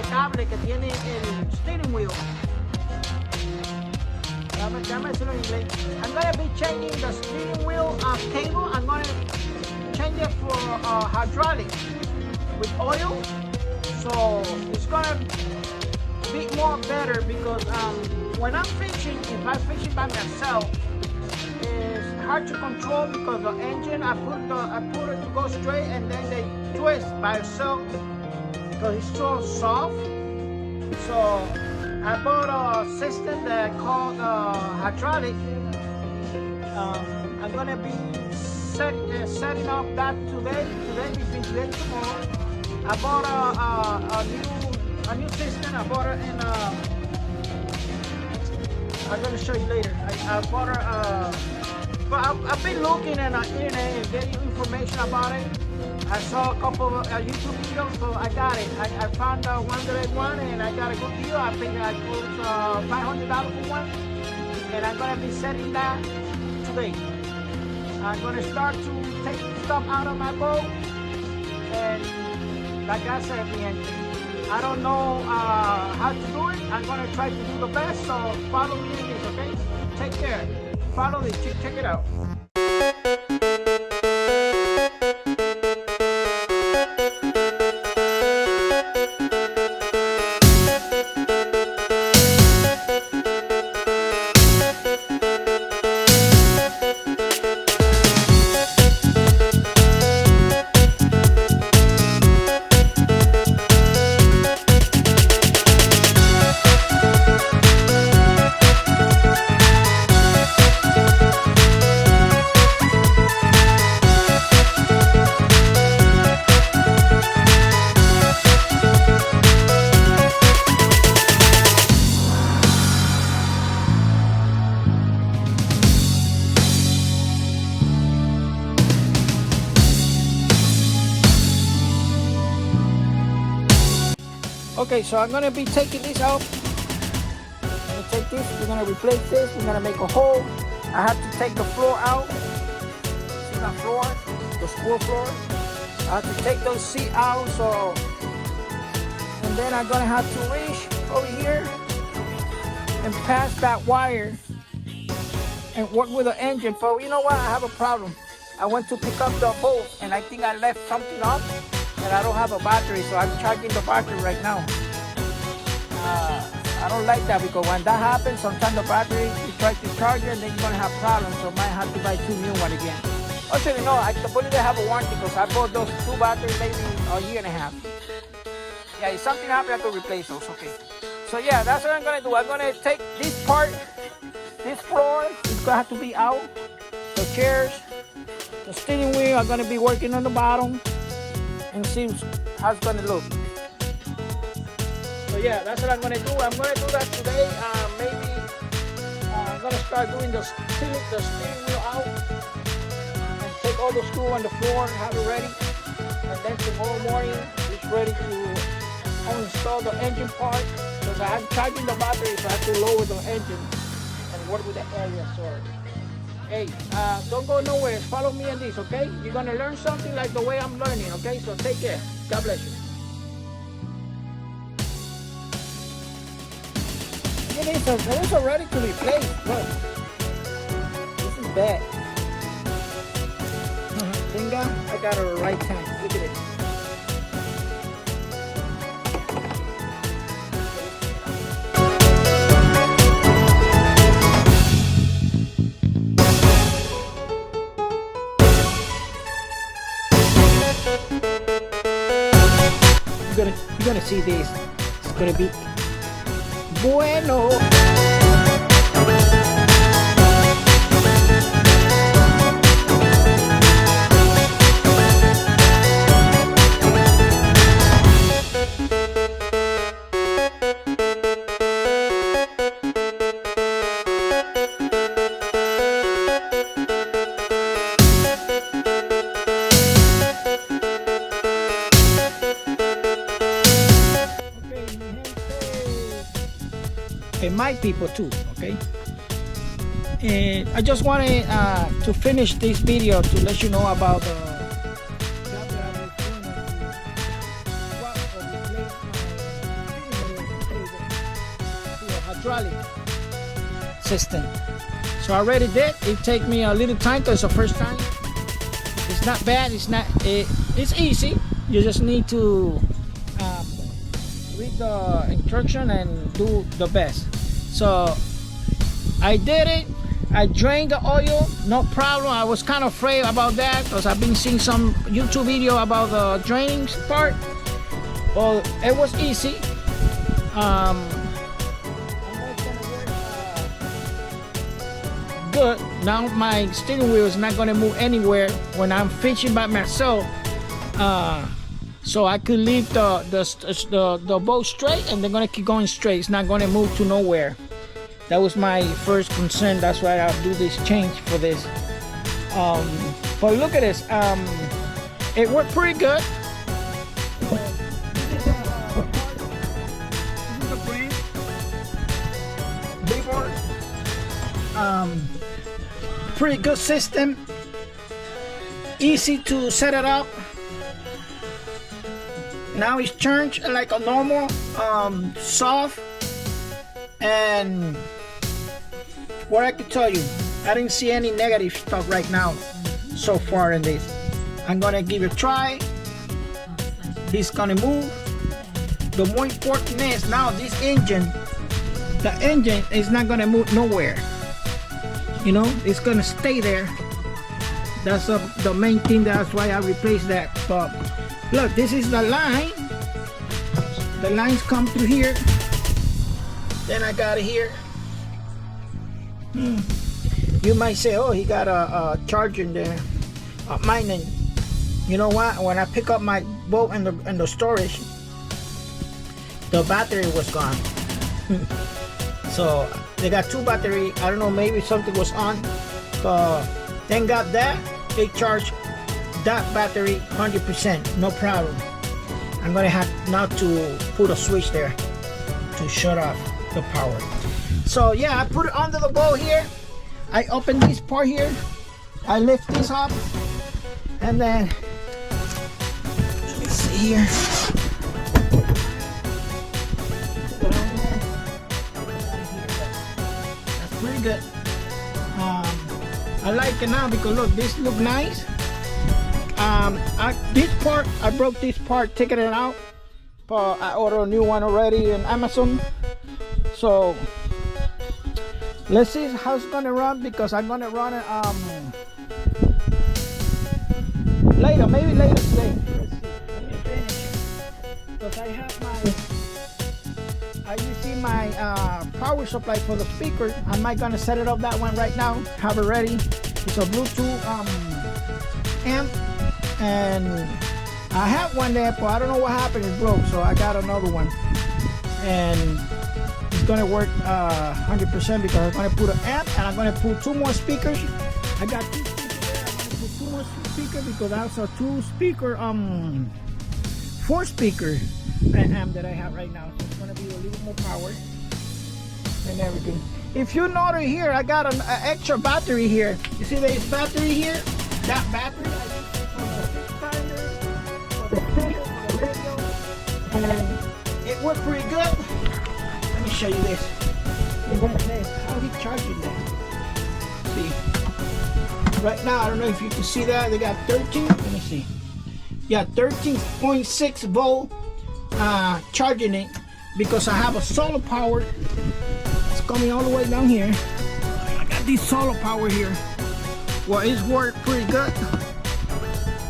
cable que tiene el steering wheel. Déjame decirlo en inglés. I'm going to be changing the steering wheel cable. I'm going to change it for hydraulic with oil. So it's going to be more better because when I'm fishing, if I'm fishing by myself, it's hard to control because the engine, I put it to go straight and then they twist by itself because it's so soft. So I bought a system that I call hydraulic. I'm gonna be setting up that between today and tomorrow. I bought a new system. I bought it in. I'm gonna show you later. I bought but I've been looking on the internet and getting information about it. I saw a couple of YouTube videos, so I got it. I found one that I want, and I got a good deal. I think I put $500 for one, and I'm gonna be setting that today. I'm gonna start to take stuff out of my boat, and like I said, I don't know how to do it. I'm gonna try to do the best, so follow me in this, okay? Take care. Follow this, check it out. Okay, so I'm gonna be taking this out. I'm gonna take this, we're gonna replace this, we're gonna make a hole. I have to take the floor out. See that floor? The spool floor. I have to take those seats out, so and then I'm gonna have to reach over here and pass that wire and work with the engine. But you know what? I have a problem. I went to pick up the bolt and I think I left something up. And I don't have a battery, so I'm charging the battery right now. I don't like that because when that happens, sometimes the battery, you try to charge it and then you're gonna have problems, so I might have to buy 2 new ones again. Actually, no, I completely have a warranty because I bought those 2 batteries maybe a year and a half. Yeah, if something happens, I have to replace those, okay. So yeah, that's what I'm gonna do. I'm gonna take this part, this floor, it's gonna have to be out. The chairs, the steering wheel, I'm gonna be working on the bottom. And see how it's gonna look. So yeah, that's what I'm gonna do. I'm gonna do that today. Maybe I'm gonna start doing the steering wheel out and take all the screw on the floor, have it ready, and then tomorrow morning it's ready to uninstall the engine part because I'm charging the battery, so I have to lower the engine and work with the area. So hey, don't go nowhere. Follow me in this, okay? You're gonna learn something like the way I'm learning, okay? So take care. God bless you. It is already to replace. Look, this is bad. Finger, I got a right hand. Look at it. You're gonna see this. It's gonna be bueno. And my people too, okay? And I just wanted to finish this video to let you know about the job that I was doing hydraulic system. So I already did. It take me a little time because it's the first time. It's not bad. It's easy. You just need to read the instruction and do the best. So I did it. I drained the oil, no problem. I was kind of afraid about that because I've been seeing some YouTube video about the draining part. Well, it was easy. Good. Now my steering wheel is not going to move anywhere when I'm fishing by myself. So I could leave the boat straight, and they're going to keep going straight. It's not going to move to nowhere. That was my first concern. That's why I'll do this change for this. But look at this. It worked pretty good. This is a brand VEVOR. Pretty good system. Easy to set it up. Now it's turned like a normal, soft, and what I could tell you, I didn't see any negative stuff right now so far in this. I'm gonna give it a try. This gonna move. The more important is now this engine, the engine is not gonna move nowhere. You know, it's gonna stay there. That's the main thing. That's why I replaced that. But look, this is the line. The lines come through here. Then I got it here. You might say, oh, he got a charger in there. Mine, you know what? When I pick up my boat in the storage, the battery was gone. So they got two battery. I don't know, maybe something was on. Thank God that they charged that battery 100%, no problem. I'm gonna have now to put a switch there to shut off the power. So yeah, I put it under the boat here. I open this part here. I lift this up, and then let me see here. That's pretty good. I like it now because look, this look nice. This part, I broke this part taking it out, but I ordered a new one already on Amazon. So let's see how it's gonna run, because I'm gonna run it later, maybe later today. Let's see. Let me finish it, because I have you see my power supply for the speaker. I'm not gonna set it up that one right now. Have it ready. It's a Bluetooth amp, and I have one there, but I don't know what happened. It broke, so I got another one, and it's gonna work 100% because I'm gonna put an amp, and I'm gonna put two more speakers. I got two speakers there. I'm gonna put two more speakers because that's a two speaker 4 speaker amp that I have right now. So it's gonna be a little more power and everything. If you notice here, I got an extra battery here. You see there's battery here. That battery I use for the fixed finder, for the speaker, for the radio, and it worked pretty good. Let me show you this. You're gonna say, how he charging that? See, right now I don't know if you can see that. They got 13. Let me see. Yeah, 13.6 volt charging it, because I have a solar power. It's coming all the way down here. I got this solar power here. Well, it's worked pretty good.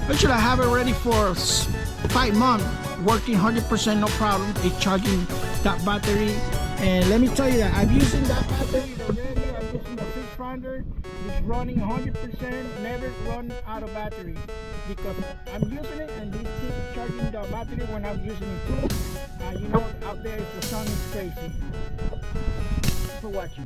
Actually, I have it ready for 5 months, working 100%, no problem. It's charging that battery, and let me tell you that I'm using that battery already. I'm using the fish finder. It's running 100%, never run out of battery, because I'm using it and they keep charging the battery when I'm using it too. You know, out there the sun is crazy. Thanks for watching.